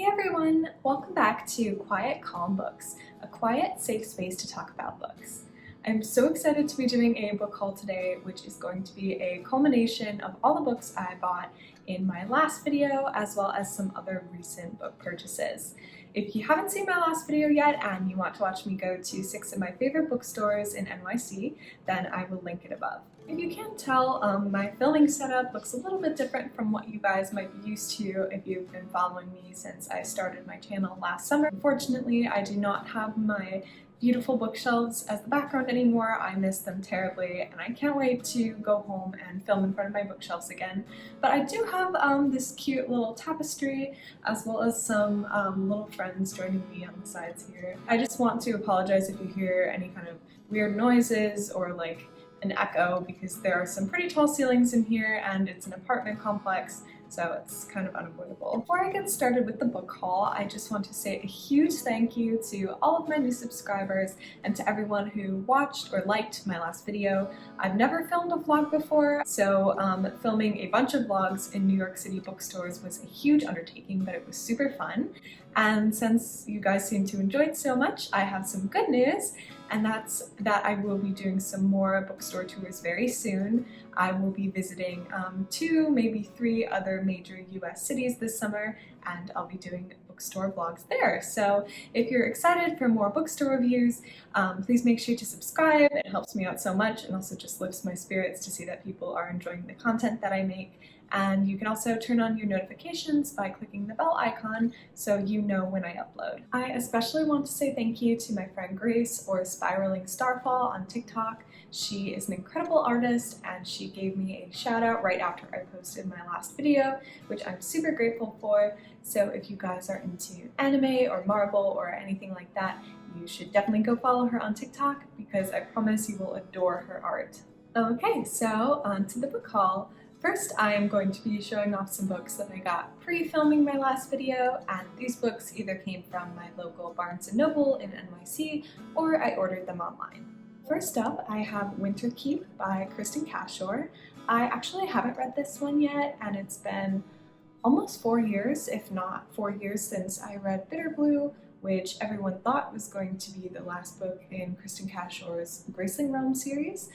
Hey everyone! Welcome back to Quiet Calm Books, a quiet, safe space to talk about books. I'm so excited to be doing a book haul today, which is going to be a culmination of all the books I bought in my last video, as well as some other recent book purchases. If you haven't seen my last video yet and you want to watch me go to 6 of my favorite bookstores in NYC, then I will link it above. If you can't tell, my filming setup looks a little bit different from what you guys might be used to if you've been following me since I started my channel last summer. Unfortunately, I do not have my beautiful bookshelves as the background anymore. I miss them terribly and I can't wait to go home and film in front of my bookshelves again. But I do have this cute little tapestry as well as some little friends joining me on the sides here. I just want to apologize if you hear any kind of weird noises or like an echo because there are some pretty tall ceilings in here and it's an apartment complex, so it's kind of unavoidable. Before I get started with the book haul, I just want to say a huge thank you to all of my new subscribers and to everyone who watched or liked my last video. I've never filmed a vlog before, so filming a bunch of vlogs in New York City bookstores was a huge undertaking, but it was super fun. And since you guys seem to enjoy it so much, I have some good news, and that's that I will be doing some more bookstore tours very soon. I will be visiting 2, maybe 3 other major US cities this summer, and I'll be doing bookstore vlogs there. So if you're excited for more bookstore reviews, please make sure to subscribe. It helps me out so much and also just lifts my spirits to see that people are enjoying the content that I make. And you can also turn on your notifications by clicking the bell icon so you know when I upload. I especially want to say thank you to my friend Grace, or Spiraling Starfall on TikTok. She is an incredible artist and she gave me a shout out right after I posted my last video, which I'm super grateful for. So if you guys are into anime or Marvel or anything like that, you should definitely go follow her on TikTok because I promise you will adore her art. Okay, so on to the book haul. First, I am going to be showing off some books that I got pre-filming my last video, and these books either came from my local Barnes & Noble in NYC or I ordered them online. First up, I have Winter Keep by Kristen Cashore. I actually haven't read this one yet, and it's been almost 4 years, if not 4 years, since I read Bitter Blue, which everyone thought was going to be the last book in Kristen Cashore's Graceling Realm series.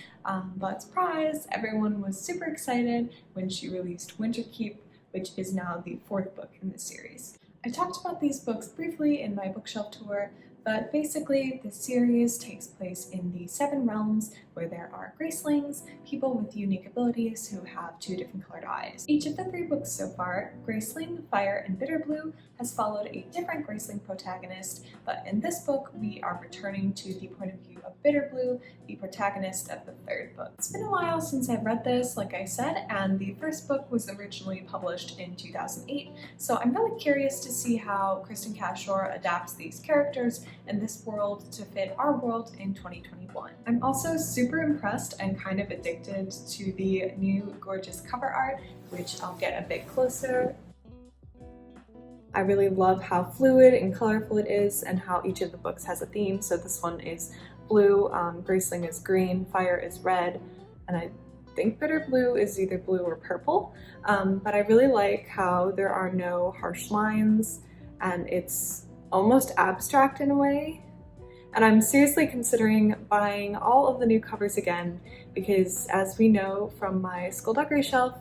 But surprise, everyone was super excited when she released Winter Keep, which is now the 4th book in the series. I talked about these books briefly in my bookshelf tour, but basically the series takes place in the 7 realms where there are Gracelings, people with unique abilities who have 2 different colored eyes. Each of the 3 books so far, Graceling, Fire, and Bitter Blue, has followed a different Graceling protagonist, but in this book we are returning to the point of view of Bitter Blue, the protagonist of the 3rd book. It's been a while since I've read this, like I said, and the 1st book was originally published in 2008, so I'm really curious to see how Kristen Cashore adapts these characters and this world to fit our world in 2021. I'm also super impressed and kind of addicted to the new gorgeous cover art, which I'll get a bit closer. I really love how fluid and colorful it is and how each of the books has a theme. So this one is blue, Graceling is green, Fire is red, and I think Bitter Blue is either blue or purple. But I really like how there are no harsh lines and it's almost abstract in a way. And I'm seriously considering buying all of the new covers again because, as we know from my skullduggery shelf,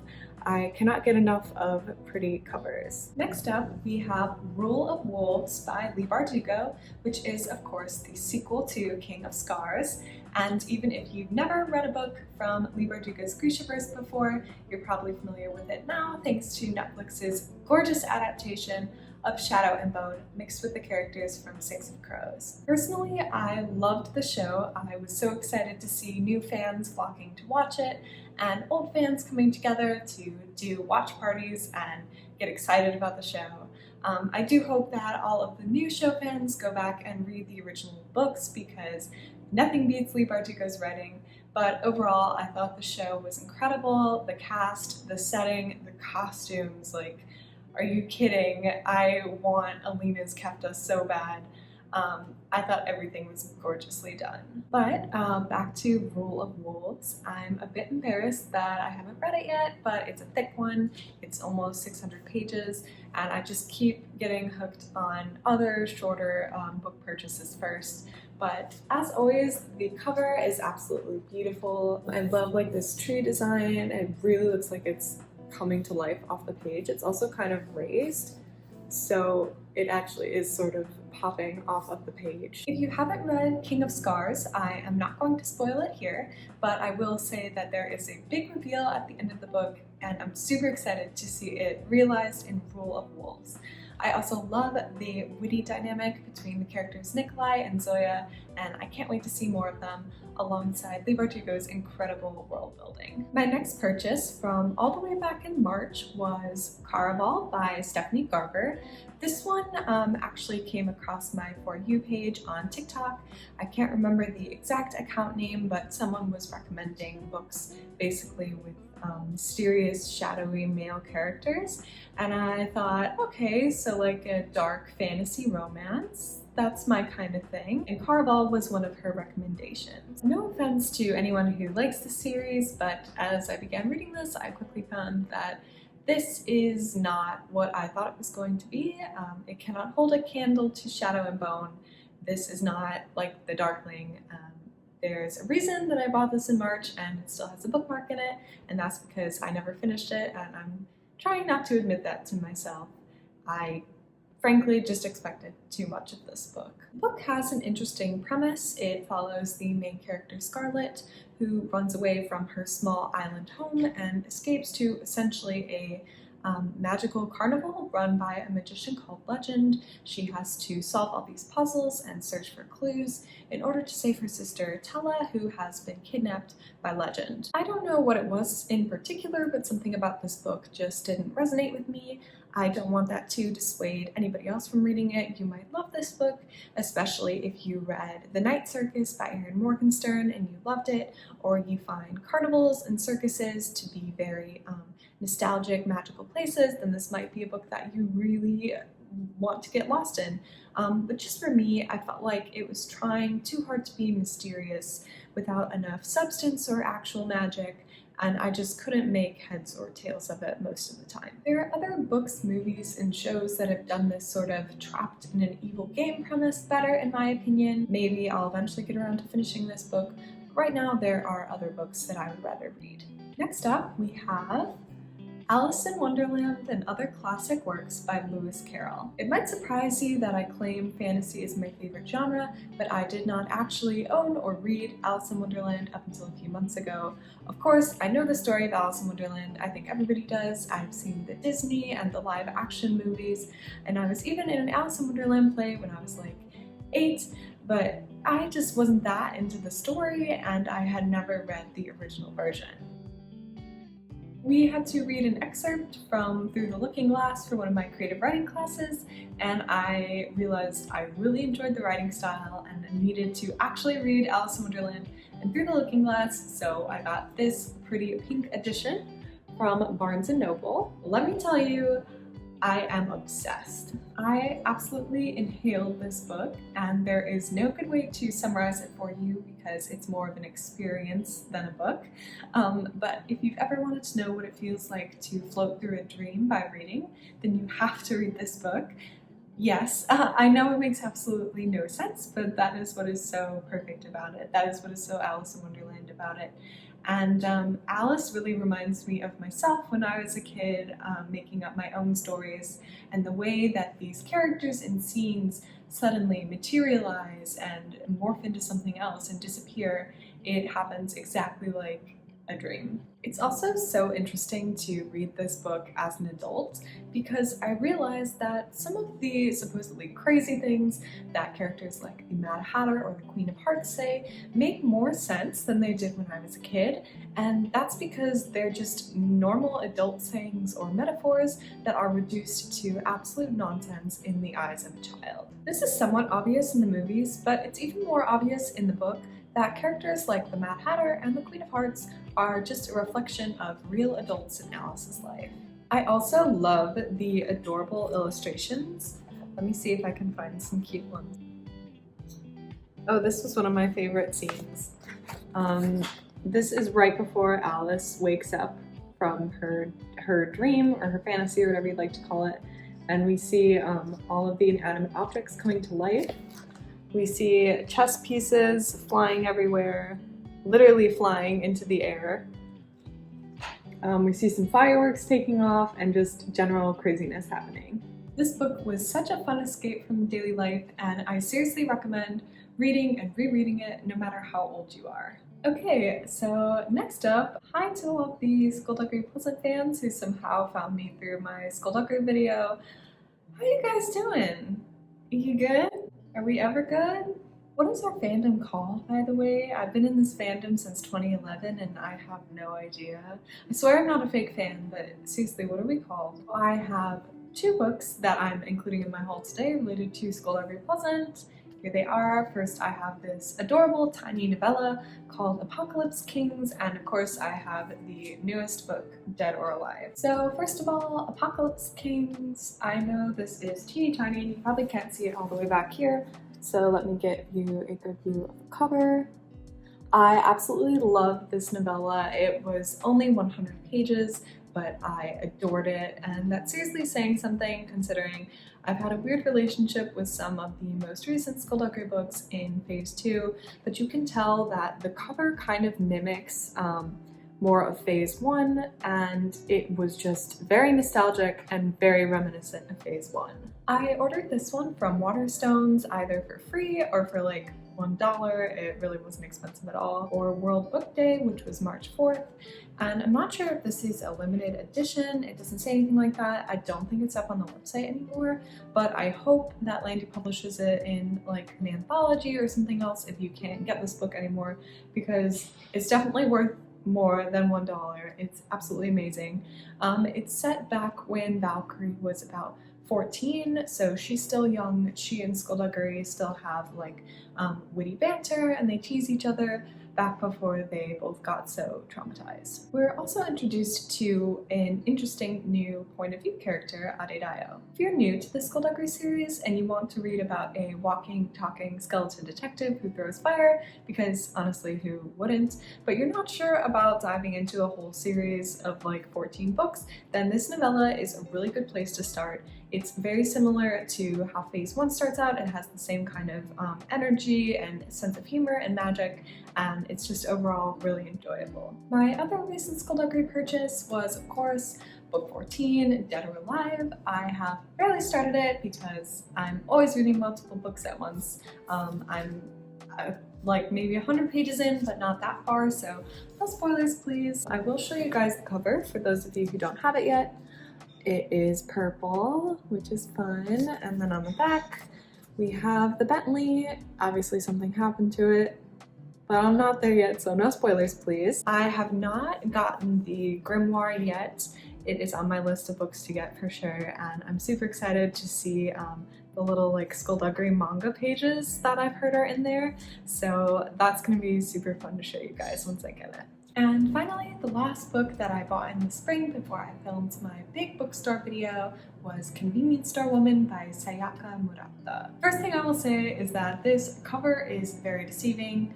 I cannot get enough of pretty covers. Next up, we have Rule of Wolves by Leigh Bardugo, which is, of course, the sequel to King of Scars. And even if you've never read a book from Leigh Bardugo's Grishaverse before, you're probably familiar with it now thanks to Netflix's gorgeous adaptation of Shadow and Bone mixed with the characters from 6 of Crows. Personally, I loved the show. I was so excited to see new fans flocking to watch it and old fans coming together to do watch parties and get excited about the show. I do hope that all of the new show fans go back and read the original books because nothing beats Leigh Bardugo's writing. But overall, I thought the show was incredible. The cast, the setting, the costumes, like, are you kidding? I want Alina's Kefta so bad. I thought everything was gorgeously done. But back to Rule of Wolves. I'm a bit embarrassed that I haven't read it yet, but it's a thick one. It's almost 600 pages, and I just keep getting hooked on other shorter book purchases first. But as always, the cover is absolutely beautiful. I love like this tree design. It really looks like it's coming to life off the page. It's also kind of raised, so it actually is sort of popping off of the page. If you haven't read King of Scars, I am not going to spoil it here, but I will say that there is a big reveal at the end of the book, and I'm super excited to see it realized in Rule of Wolves. I also love the witty dynamic between the characters Nikolai and Zoya, and I can't wait to see more of them alongside Leigh Bardugo's incredible world building. My next purchase from all the way back in March was Caraval by Stephanie Garber. This one actually came across my For You page on TikTok. I can't remember the exact account name, but someone was recommending books basically with mysterious, shadowy male characters, and I thought, okay, so like a dark fantasy romance, that's my kind of thing, and Caraval was one of her recommendations. No offense to anyone who likes the series, but as I began reading this, I quickly found that this is not what I thought it was going to be. It cannot hold a candle to Shadow and Bone. This is not like The Darkling. There's a reason that I bought this in March and it still has a bookmark in it, and that's because I never finished it, and I'm trying not to admit that to myself. I frankly just expected too much of this book. The book has an interesting premise. It follows the main character Scarlet, who runs away from her small island home and escapes to essentially a magical carnival run by a magician called Legend. She has to solve all these puzzles and search for clues in order to save her sister Tella, who has been kidnapped by Legend. I don't know what it was in particular, but something about this book just didn't resonate with me. I don't want that to dissuade anybody else from reading it. You might love this book, especially if you read The Night Circus by Erin Morgenstern and you loved it, or you find carnivals and circuses to be very nostalgic, magical places, then this might be a book that you really want to get lost in. But just for me, I felt like it was trying too hard to be mysterious without enough substance or actual magic, and I just couldn't make heads or tails of it most of the time. There are other books, movies, and shows that have done this sort of trapped in an evil game premise better, in my opinion. Maybe I'll eventually get around to finishing this book, but right now there are other books that I would rather read. Next up, we have Alice in Wonderland and Other Classic Works by Lewis Carroll. It might surprise you that I claim fantasy is my favorite genre, but I did not actually own or read Alice in Wonderland up until a few months ago. Of course, I know the story of Alice in Wonderland. I think everybody does. I've seen the Disney and the live action movies, and I was even in an Alice in Wonderland play when I was like 8, but I just wasn't that into the story, and I had never read the original version. We had to read an excerpt from Through the Looking Glass for one of my creative writing classes, and I realized I really enjoyed the writing style and needed to actually read Alice in Wonderland and Through the Looking Glass, so I got this pretty pink edition from Barnes & Noble. Let me tell you, I am obsessed. I absolutely inhaled this book, and there is no good way to summarize it for you because it's more of an experience than a book. But if you've ever wanted to know what it feels like to float through a dream by reading, then you have to read this book. Yes, I know it makes absolutely no sense, but that is what is so perfect about it. That is what is so Alice in Wonderland about it. And Alice really reminds me of myself when I was a kid, making up my own stories, and the way that these characters and scenes suddenly materialize and morph into something else and disappear. It happens exactly like a dream. It's also so interesting to read this book as an adult because I realized that some of the supposedly crazy things that characters like the Mad Hatter or the Queen of Hearts say make more sense than they did when I was a kid, and that's because they're just normal adult sayings or metaphors that are reduced to absolute nonsense in the eyes of a child. This is somewhat obvious in the movies, but it's even more obvious in the book that characters like the Mad Hatter and the Queen of Hearts are just a reflection of real adults in Alice's life. I also love the adorable illustrations. Let me see if I can find some cute ones. Oh, this was one of my favorite scenes. This is right before Alice wakes up from her dream or her fantasy or whatever you'd like to call it, and we see all of the inanimate objects coming to life. We see chess pieces flying everywhere, literally flying into the air. We see some fireworks taking off and just general craziness happening. This book was such a fun escape from daily life, and I seriously recommend reading and rereading it no matter how old you are. Okay, so next up, hi to all of the Skullduggery Pleasant fans who somehow found me through my Skullduggery video. How you guys doing? You good? Are we ever good? What is our fandom called, by the way? I've been in this fandom since 2011 and I have no idea. I swear I'm not a fake fan, but seriously, what are we called? I have 2 books that I'm including in my haul today related to Skullduggery Pleasant. Here they are. First, I have this adorable tiny novella called Apocalypse Kings, and of course I have the newest book, Dead or Alive. So first of all, Apocalypse Kings. I know this is teeny tiny and you probably can't see it all the way back here, so let me give you a good view of the cover. I absolutely love this novella. It was only 100 pages, but I adored it, and that's seriously saying something considering I've had a weird relationship with some of the most recent Skullduggery books in Phase 2, but you can tell that the cover kind of mimics more of Phase 1, and it was just very nostalgic and very reminiscent of Phase 1. I ordered this one from Waterstones either for free or for like $1, it really wasn't expensive at all, or World Book Day, which was March 4th. And I'm not sure if this is a limited edition, it doesn't say anything like that. I don't think it's up on the website anymore, but I hope that Landy publishes it in like an anthology or something else if you can't get this book anymore, because it's definitely worth more than $1. It's absolutely amazing. It's set back when Valkyrie was about 14, so she's still young. She and Skullduggery still have like witty banter and they tease each other back before they both got so traumatized. We're also introduced to an interesting new point of view character, Addie. If you're new to the Skullduggery series and you want to read about a walking, talking skeleton detective who throws fire, because honestly, who wouldn't, but you're not sure about diving into a whole series of like 14 books, then this novella is a really good place to start. It's very similar to how Phase 1 starts out. It has the same kind of energy and sense of humor and magic, and it's just overall really enjoyable. My other recent Skullduggery purchase was, of course, book 14, Dead or Alive. I have barely started it because I'm always reading multiple books at once. I'm like maybe 100 pages in, but not that far, so no spoilers please. I will show you guys the cover for those of you who don't have it yet. It is purple, which is fun, and then on the back we have the Bentley. Obviously something happened to it, but I'm not there yet, so no spoilers please. I have not gotten the grimoire yet. It is on my list of books to get for sure, and I'm super excited to see the little like Skullduggery manga pages that I've heard are in there, so that's going to be super fun to show you guys once I get it. And finally, the last book that I bought in the spring before I filmed my big bookstore video was Convenience Store Woman by Sayaka Murata. First thing I will say is that this cover is very deceiving.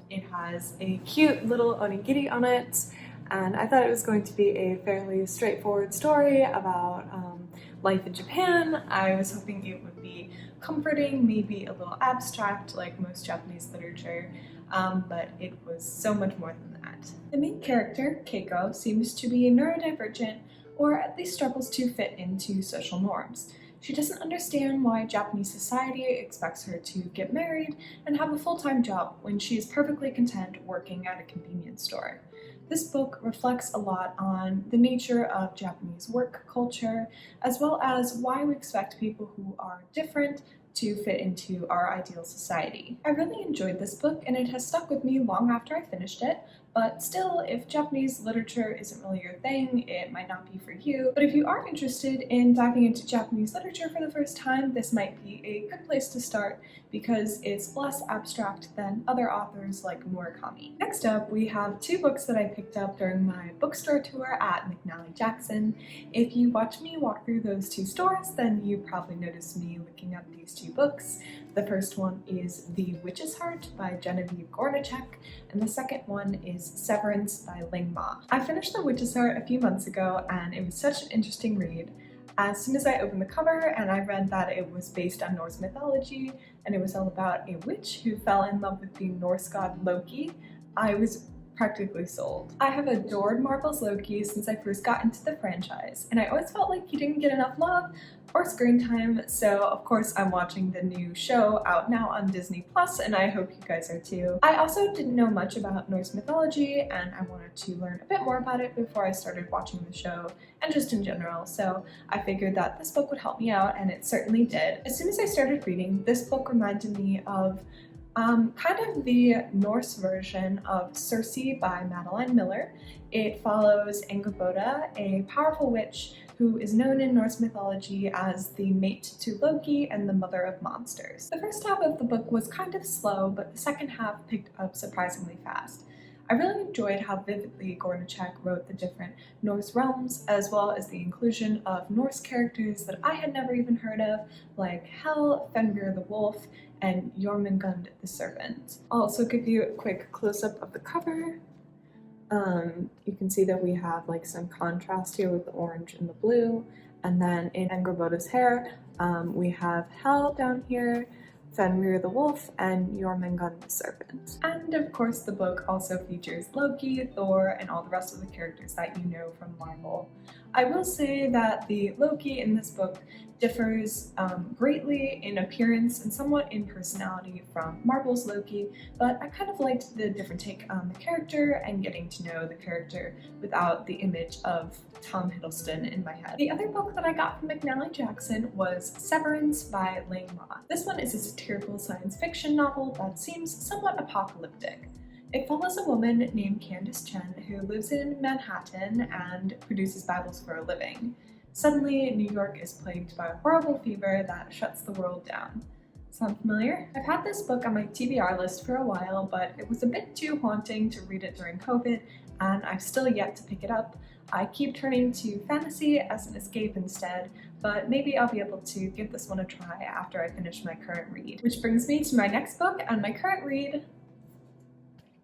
It has a cute little onigiri on it, and I thought it was going to be a fairly straightforward story about life in Japan. I was hoping it would be comforting, maybe a little abstract like most Japanese literature, but it was so much more than that. The main character, Keiko, seems to be neurodivergent, or at least struggles to fit into social norms. She doesn't understand why Japanese society expects her to get married and have a full-time job when she is perfectly content working at a convenience store. This book reflects a lot on the nature of Japanese work culture, as well as why we expect people who are different to fit into our ideal society. I really enjoyed this book and it has stuck with me long after I finished it, but still, if Japanese literature isn't really your thing, it might not be for you. But if you are interested in diving into Japanese literature for the first time, this might be a good place to start because it's less abstract than other authors like Murakami. Next up, we have two books that I picked up during my bookstore tour at McNally-Jackson. If you watch me walk through those two stores, then you probably noticed me looking at these two books. The first one is The Witch's Heart by Genevieve Gornichek, and the second one is Severance by Ling Ma. I finished The Witch's Heart a few months ago, and it was such an interesting read. As soon as I opened the cover and I read that it was based on Norse mythology and it was all about a witch who fell in love with the Norse god Loki, I was practically sold. I have adored Marvel's Loki since I first got into the franchise, and I always felt like he didn't get enough love or screen time, so of course I'm watching the new show out now on Disney Plus, and I hope you guys are too. I also didn't know much about Norse mythology, and I wanted to learn a bit more about it before I started watching the show, and just in general, so I figured that this book would help me out, and it certainly did. As soon as I started reading, this book reminded me of kind of the Norse version of Circe by Madeline Miller. It follows Angerboda, a powerful witch who is known in Norse mythology as the mate to Loki and the mother of monsters. The first half of the book was kind of slow, but the second half picked up surprisingly fast. I really enjoyed how vividly Gornichek wrote the different Norse realms, as well as the inclusion of Norse characters that I had never even heard of, like Hel, Fenrir the Wolf, and Jormungand the Serpent. I'll also give you a quick close-up of the cover. You can see that we have like some contrast here with the orange and the blue, and then in Angerboda's hair, we have Hel down here, Fenrir the Wolf, and Jormungand the Serpent. And of course the book also features Loki, Thor, and all the rest of the characters that you know from Marvel. I will say that the Loki in this book differs greatly in appearance and somewhat in personality from Marvel's Loki, but I kind of liked the different take on the character and getting to know the character without the image of Tom Hiddleston in my head. The other book that I got from McNally-Jackson was Severance by Ling Ma. This one is a satirical science fiction novel that seems somewhat apocalyptic. It follows a woman named Candace Chen who lives in Manhattan and produces Bibles for a living. Suddenly, New York is plagued by a horrible fever that shuts the world down. Sound familiar? I've had this book on my TBR list for a while, but it was a bit too haunting to read it during COVID, and I've still yet to pick it up. I keep turning to fantasy as an escape instead, but maybe I'll be able to give this one a try after I finish my current read. Which brings me to my next book and my current read,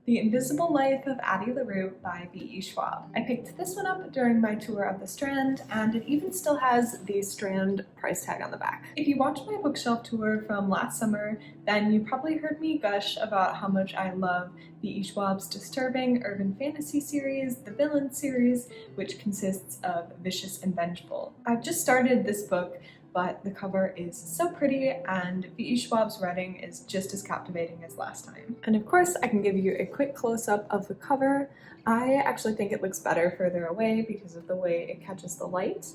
The Invisible Life of Addie LaRue by V.E. Schwab. I picked this one up during my tour of the Strand, and it even still has the Strand price tag on the back. If you watched my bookshelf tour from last summer, then you probably heard me gush about how much I love V.E. Schwab's disturbing urban fantasy series, the Villain series, which consists of Vicious and Vengeful. I've just started this book, but the cover is so pretty and V.E. Schwab's writing is just as captivating as last time. And of course, I can give you a quick close-up of the cover. I actually think it looks better further away because of the way it catches the light.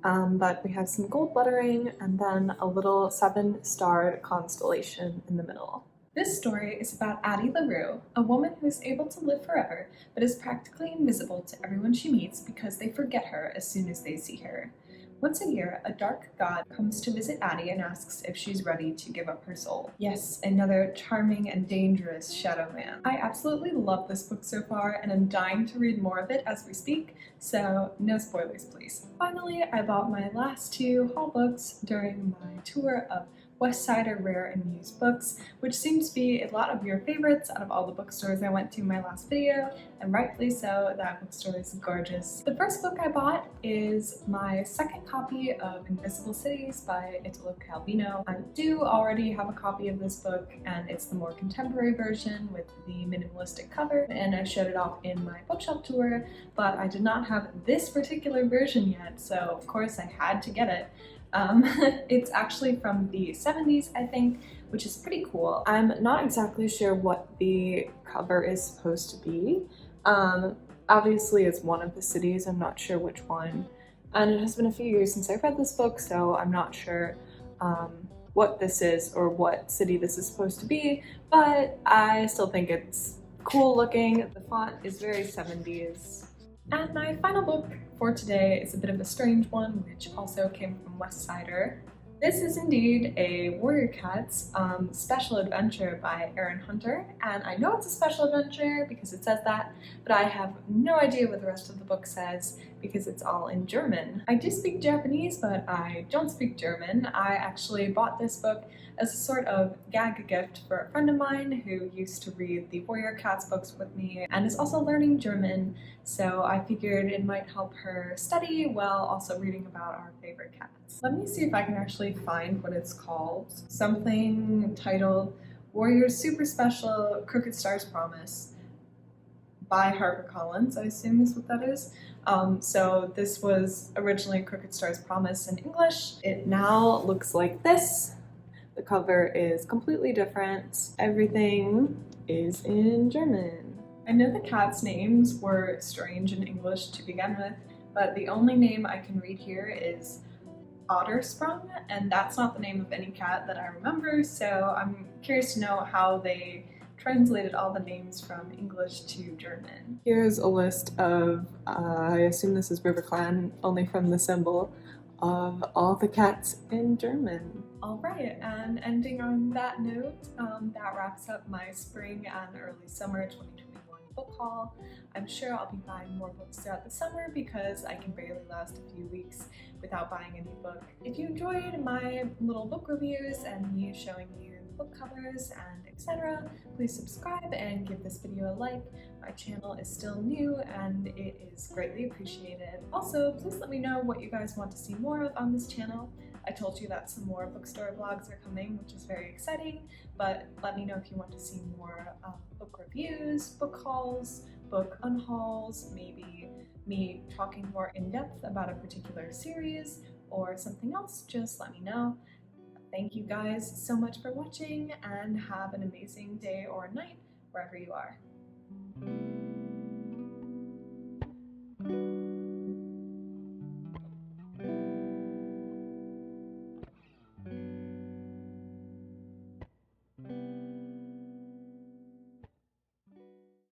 But we have some gold lettering and then a little 7-starred constellation in the middle. This story is about Addie LaRue, a woman who is able to live forever, but is practically invisible to everyone she meets because they forget her as soon as they see her. Once a year, a dark god comes to visit Addie and asks if she's ready to give up her soul. Yes, another charming and dangerous shadow man. I absolutely love this book so far, and I'm dying to read more of it as we speak, so no spoilers please. Finally, I bought my last 2 haul books during my tour of Westsider Rare and Used Books, which seems to be a lot of your favorites out of all the bookstores I went to in my last video, and rightfully so. That bookstore is gorgeous. The first book I bought is my second copy of Invisible Cities by Italo Calvino. I do already have a copy of this book, and it's the more contemporary version with the minimalistic cover, and I showed it off in my bookshelf tour, but I did not have this particular version yet, so of course I had to get it. It's actually from the 70s, I think, which is pretty cool. I'm not exactly sure what the cover is supposed to be. Obviously it's one of the cities, I'm not sure which one. And it has been a few years since I've read this book, so I'm not sure what this is or what city this is supposed to be, but I still think it's cool looking. The font is very 70s. And my final book for today is a bit of a strange one, which also came from Westsider. This is indeed a Warrior Cats special adventure by Erin Hunter, and I know it's a special adventure because it says that, but I have no idea what the rest of the book says because it's all in German. I do speak Japanese, but I don't speak German. I actually bought this book as a sort of gag gift for a friend of mine who used to read the Warrior Cats books with me and is also learning German, so I figured it might help her study while also reading about our favorite cats. Let me see if I can actually find what it's called. Something titled Warriors Super Special Crooked Star's Promise by HarperCollins, I assume is what that is. So this was originally Crooked Star's Promise in English. It now looks like this. The cover is completely different. Everything is in German. I know the cats' names were strange in English to begin with, but the only name I can read here is Ottersprung, and that's not the name of any cat that I remember, so I'm curious to know how they translated all the names from English to German. Here's a list of, I assume this is RiverClan, only from the symbol, of all the cats in German. Alright, and ending on that note, that wraps up my spring and early summer 2021 book haul. I'm sure I'll be buying more books throughout the summer because I can barely last a few weeks without buying a new book. If you enjoyed my little book reviews and me showing you book covers and etc., please subscribe and give this video a like. My channel is still new and it is greatly appreciated. Also, please let me know what you guys want to see more of on this channel. I told you that some more bookstore vlogs are coming, which is very exciting, but let me know if you want to see more book reviews, book hauls, book unhauls, maybe me talking more in depth about a particular series or something else. Just let me know. Thank you guys so much for watching and have an amazing day or night wherever you are.